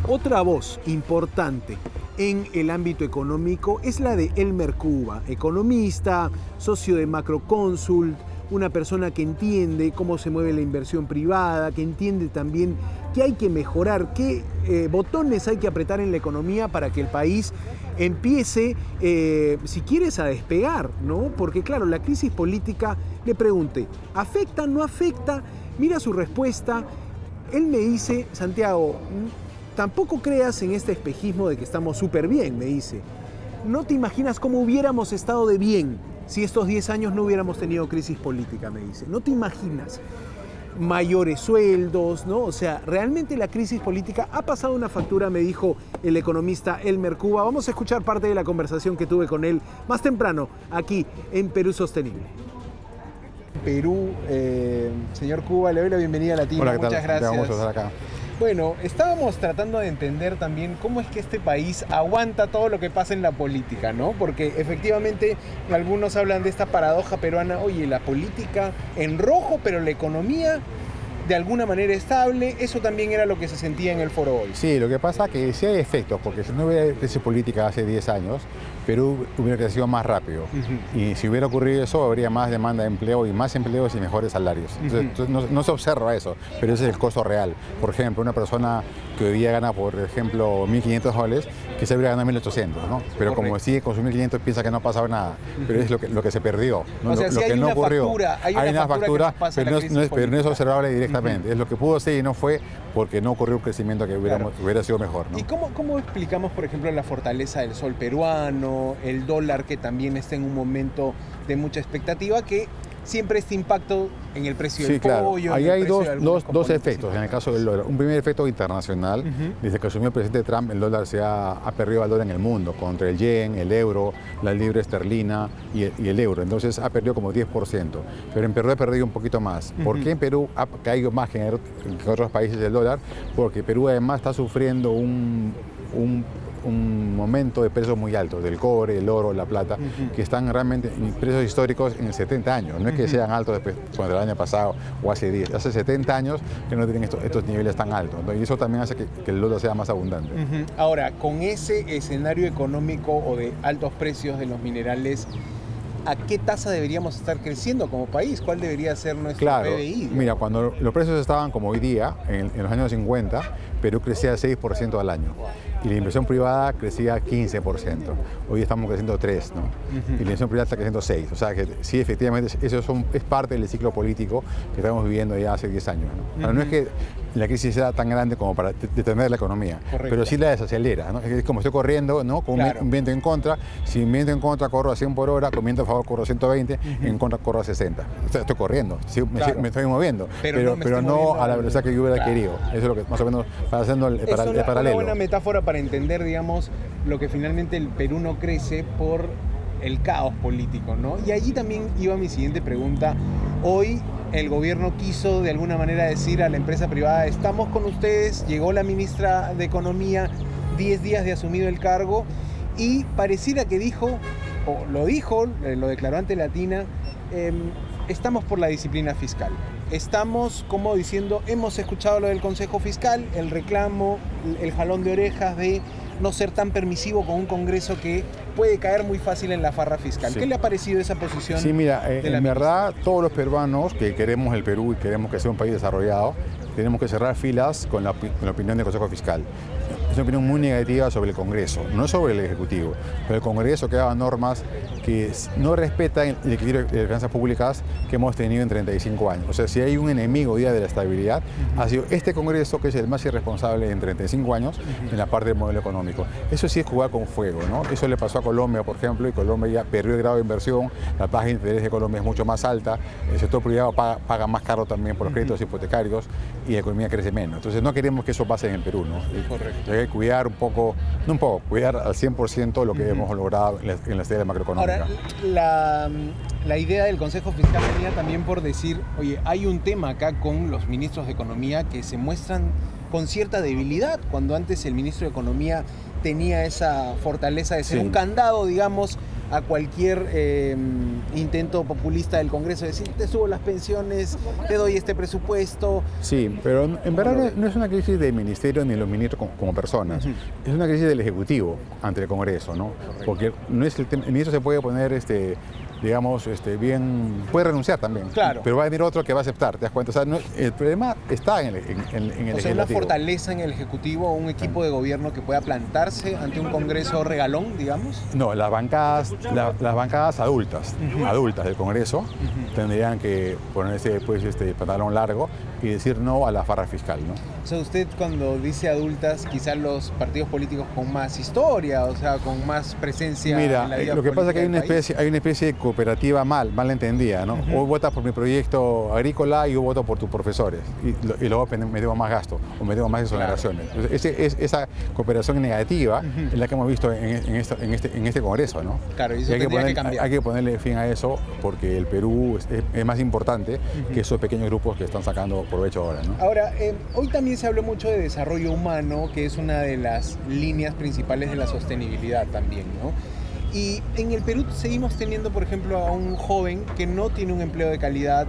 Otra voz importante en el ámbito económico es la de Elmer Cuba, economista, socio de Macroconsult, una persona que entiende cómo se mueve la inversión privada, que entiende también qué hay que mejorar, qué botones hay que apretar en la economía para que el país empiece, si quieres, a despegar, ¿no? Porque claro, la crisis política, le pregunté, ¿afecta, no afecta? Mira su respuesta. Él me dice, Santiago, tampoco creas en este espejismo de que estamos súper bien, me dice. No te imaginas cómo hubiéramos estado de bien si estos 10 años no hubiéramos tenido crisis política, me dice. No te imaginas. Mayores sueldos, ¿no? O sea, realmente la crisis política ha pasado una factura, me dijo el economista Elmer Cuba. Vamos a escuchar parte de la conversación que tuve con él más temprano, aquí en Perú Sostenible. Perú, señor Cuba, le doy la bienvenida a Latina. Hola, ¿qué tal? Muchas gracias. Vamos a estar acá. Bueno, estábamos tratando de entender también cómo es que este país aguanta todo lo que pasa en la política, ¿no? Porque efectivamente algunos hablan de esta paradoja peruana, oye, la política en rojo, pero la economía de alguna manera estable. Eso también era lo que se sentía en el foro hoy. Sí, lo que pasa es que sí hay efectos, porque si no hubiera crisis política hace 10 años, Perú hubiera crecido más rápido. Y si hubiera ocurrido eso, habría más demanda de empleo y más empleos y mejores salarios. Entonces no se observa eso, pero ese es el costo real. Por ejemplo, una persona que hoy día gana, por ejemplo, $1.500, que se hubiera ganado $1.800, ¿no? Pero como sigue con sus $1.500, piensa que no ha pasado nada. Pero es lo que se perdió, ¿no? O sea, lo si que hay no una ocurrió. Factura, hay una factura, pero no es observable directamente. Es lo que pudo ser y no fue porque no ocurrió un crecimiento que hubiera sido mejor, ¿no? ¿Y cómo explicamos, por ejemplo, la fortaleza del sol peruano, el dólar que también está en un momento de mucha expectativa, que siempre este impacto en el precio del pollo? Ahí hay dos efectos en el caso del dólar. Un primer efecto internacional. Desde que asumió el presidente Trump, el dólar ha perdido valor en el mundo contra el yen, el euro, la libra esterlina y el euro. Entonces ha perdido como 10%. Pero en Perú ha perdido un poquito más. ¿Por qué en Perú ha caído más que en otros países el dólar? Porque Perú además está sufriendo un momento de precios muy altos, del cobre, el oro, la plata, que están realmente en precios históricos en 70 años. No es que sean altos después, cuando el año pasado o hace 10, hace 70 años que no tienen estos niveles tan altos, ¿no? Y eso también hace que el dólar sea más abundante. Ahora, con ese escenario económico o de altos precios de los minerales, ¿a qué tasa deberíamos estar creciendo como país? ¿Cuál debería ser nuestro PBI? Mira, cuando los precios estaban como hoy día, en los años 50, Perú crecía 6% al año. Y la inversión privada crecía 15%. Hoy estamos creciendo 3%, ¿no? Y la inversión privada está creciendo 6%. O sea que sí, efectivamente, eso es parte del ciclo político que estamos viviendo ya hace 10 años, ¿no? Ahora, no es que la crisis sea tan grande como para detener la economía, pero sí la desacelera, ¿no? Es como estoy corriendo, ¿no? Con un viento en contra. Si un viento en contra corro a 100 por hora, con viento a favor corro a 120, en contra corro a 60. O sea, estoy corriendo, sí, me estoy moviendo, pero no a la velocidad que yo hubiera querido. Eso es lo que más o menos para haciendo el paralelo. Es una buena metáfora para entender, digamos, lo que finalmente el Perú no crece por el caos político, ¿no? Y allí también iba mi siguiente pregunta. Hoy el gobierno quiso de alguna manera decir a la empresa privada, estamos con ustedes, llegó la ministra de Economía, 10 días de asumido el cargo, y pareciera que lo declaró ante Latina, estamos por la disciplina fiscal. Estamos como diciendo, hemos escuchado lo del Consejo Fiscal, el reclamo, el jalón de orejas de no ser tan permisivo con un Congreso que puede caer muy fácil en la farra fiscal. Sí. ¿Qué le ha parecido esa posición? Sí, mira, en verdad todos los peruanos que queremos el Perú y queremos que sea un país desarrollado, tenemos que cerrar filas con la opinión del Consejo Fiscal. Es una opinión muy negativa sobre el Congreso, no sobre el Ejecutivo, pero el Congreso que daba normas que no respetan el equilibrio de finanzas públicas que hemos tenido en 35 años. O sea, si hay un enemigo hoy día de la estabilidad, ha sido este Congreso que es el más irresponsable en 35 años en la parte del modelo económico. Eso sí es jugar con fuego, ¿no? Eso le pasó a Colombia, por ejemplo, y Colombia ya perdió el grado de inversión, la tasa de interés de Colombia es mucho más alta, el sector privado paga más caro también por los créditos hipotecarios y la economía crece menos. Entonces no queremos que eso pase en el Perú, ¿no? Correcto. Hay que cuidar cuidar al 100% lo que hemos logrado en la esfera macroeconómica. Ahora, la idea del Consejo Fiscal venía también por decir, oye, hay un tema acá con los ministros de Economía que se muestran con cierta debilidad, cuando antes el ministro de Economía tenía esa fortaleza de ser un candado, digamos, a cualquier intento populista del Congreso de decir, te subo las pensiones, te doy este presupuesto. Sí, pero en verdad no es una crisis del ministerio ni de los ministros como personas, es una crisis del Ejecutivo ante el Congreso, ¿no? Porque no es el ministro se puede poner digamos, bien, puede renunciar también, claro, pero va a venir otro que va a aceptar, ¿te das cuenta? O sea, el problema está en el Ejecutivo. O sea, una fortaleza en el Ejecutivo, un equipo de gobierno que pueda plantarse ante un Congreso regalón, digamos. No, las bancadas adultas del Congreso tendrían que ponerse pues, pantalón largo y decir no a la farra fiscal, ¿no? O sea, usted cuando dice adultas, quizás los partidos políticos con más historia, o sea, con más presencia en la vida política. Lo que pasa es que hay una especie de cooperativa mal entendida, ¿no? Hoy votas por mi proyecto agrícola y yo voto por tus profesores y luego me debo más gasto o me debo más exoneraciones. Claro. Esa cooperación negativa es la que hemos visto en este Congreso, ¿no? Claro, y eso tendría que cambiar. Hay que ponerle fin a eso porque el Perú es más importante que esos pequeños grupos que están sacando provecho ahora, ¿no? Ahora, hoy también se habló mucho de desarrollo humano, que es una de las líneas principales de la sostenibilidad también, ¿no? Y en el Perú seguimos teniendo, por ejemplo, a un joven que no tiene un empleo de calidad,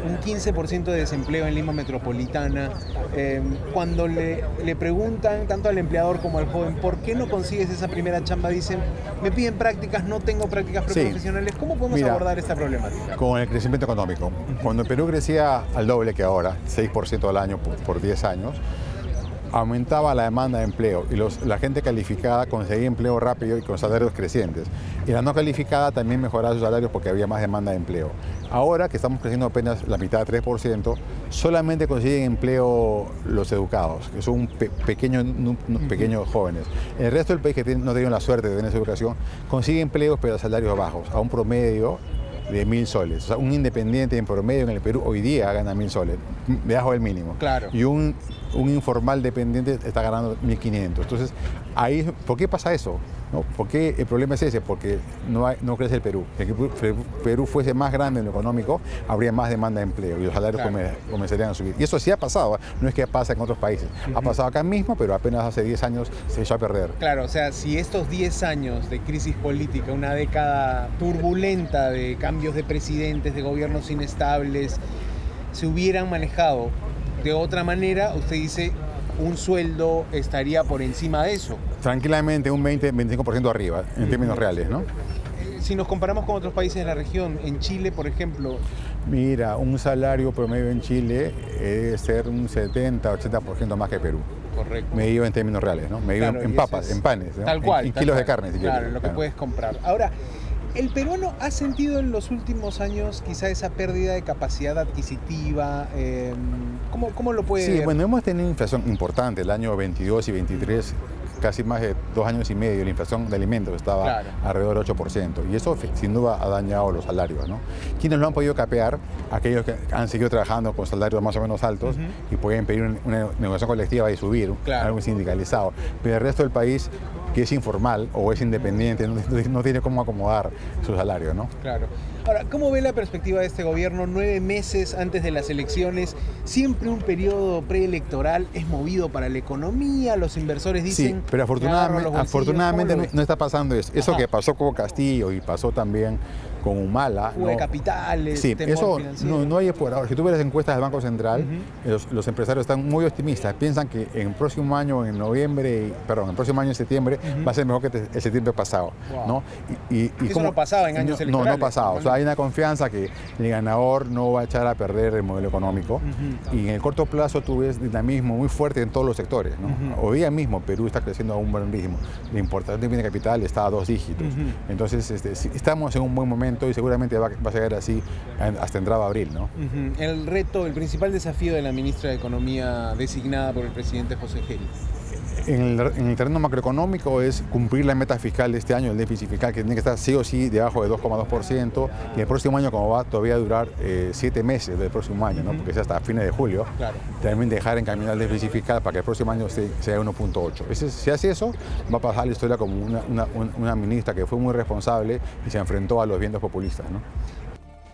un 15% de desempleo en Lima metropolitana. Cuando le preguntan tanto al empleador como al joven, ¿por qué no consigues esa primera chamba? Dicen, me piden prácticas, no tengo prácticas preprofesionales. ¿Cómo podemos abordar esta problemática? Con el crecimiento económico. Cuando el Perú crecía al doble que ahora, 6% al año por 10 años, aumentaba la demanda de empleo y la gente calificada conseguía empleo rápido y con salarios crecientes. Y la no calificada también mejoraba sus salarios porque había más demanda de empleo. Ahora que estamos creciendo apenas la mitad, 3%, solamente consiguen empleo los educados, que son pequeños jóvenes. El resto del país que no ha tenido la suerte de tener esa educación, consigue empleos pero a salarios bajos, a un promedio de 1.000 soles. O sea, un independiente en promedio en el Perú hoy día gana 1.000 soles, debajo del mínimo. Claro. Y un informal dependiente está ganando 1.500. Entonces, ahí, ¿por qué pasa eso? ¿No? ¿Por qué el problema es ese? Porque no crece el Perú. Si el Perú fuese más grande en lo económico, habría más demanda de empleo y los salarios comenzarían a subir. Y eso sí ha pasado, no es que pasa en otros países. Ha pasado acá mismo, pero apenas hace 10 años se echó a perder. Claro, o sea, si estos 10 años de crisis política, una década turbulenta de cambios de presidentes, de gobiernos inestables, se hubieran manejado de otra manera, usted dice, un sueldo estaría por encima de eso. Tranquilamente un 20-25% arriba, en términos reales, ¿no? Si nos comparamos con otros países de la región, en Chile, por ejemplo... Mira, un salario promedio en Chile debe ser un 70-80% más que Perú. Correcto. Medido en términos reales, ¿no? Medido en papas, en panes, ¿no? Tal cual. En kilos de carne, si claro, quieres. Lo que puedes comprar. Ahora, ¿el peruano ha sentido en los últimos años quizá esa pérdida de capacidad adquisitiva? ¿Cómo lo puede ver? Sí, bueno, hemos tenido inflación importante el año 22 y 23, casi más de 2 años y medio. La inflación de alimentos estaba alrededor del 8%, y eso sin duda ha dañado los salarios, ¿no? Quienes lo han podido capear, aquellos que han seguido trabajando con salarios más o menos altos y pueden pedir una negociación colectiva y subir, algo sindicalizado, pero el resto del país, que es informal o es independiente, no tiene cómo acomodar su salario, ¿no? Claro. Ahora, ¿cómo ve la perspectiva de este gobierno 9 meses antes de las elecciones? Siempre un periodo preelectoral es movido para la economía, los inversores dicen... Sí, pero afortunadamente no está pasando eso. Eso que pasó con Castillo y pasó también con Humala. Fuga de capitales, sí, temor eso financiero. no hay por ahora. Si tú ves las encuestas del Banco Central, los empresarios están muy optimistas. Piensan que en el próximo año, en septiembre, va a ser mejor que el septiembre pasado. Wow. ¿No? Eso no pasaba en años electorales. No pasaba. O sea, hay una confianza que el ganador no va a echar a perder el modelo económico. Y en el corto plazo tú ves dinamismo muy fuerte en todos los sectores, ¿no? Hoy día mismo Perú está creciendo a un buen ritmo. La importación de bienes de capital está a 2 dígitos. Entonces, estamos en un buen momento y seguramente va a seguir así hasta entrado abril, ¿no? El reto, el principal desafío de la ministra de Economía designada por el presidente José Geri. En el terreno macroeconómico es cumplir la meta fiscal de este año, el déficit fiscal, que tiene que estar sí o sí debajo de 2,2%, y el próximo año, como va todavía a durar 7 meses del próximo año, ¿no? Porque es hasta fines de julio, también dejar encaminar el déficit fiscal para que el próximo año sea 1,8. Si hace eso, va a pasar la historia como una ministra que fue muy responsable y se enfrentó a los vientos populistas, ¿no?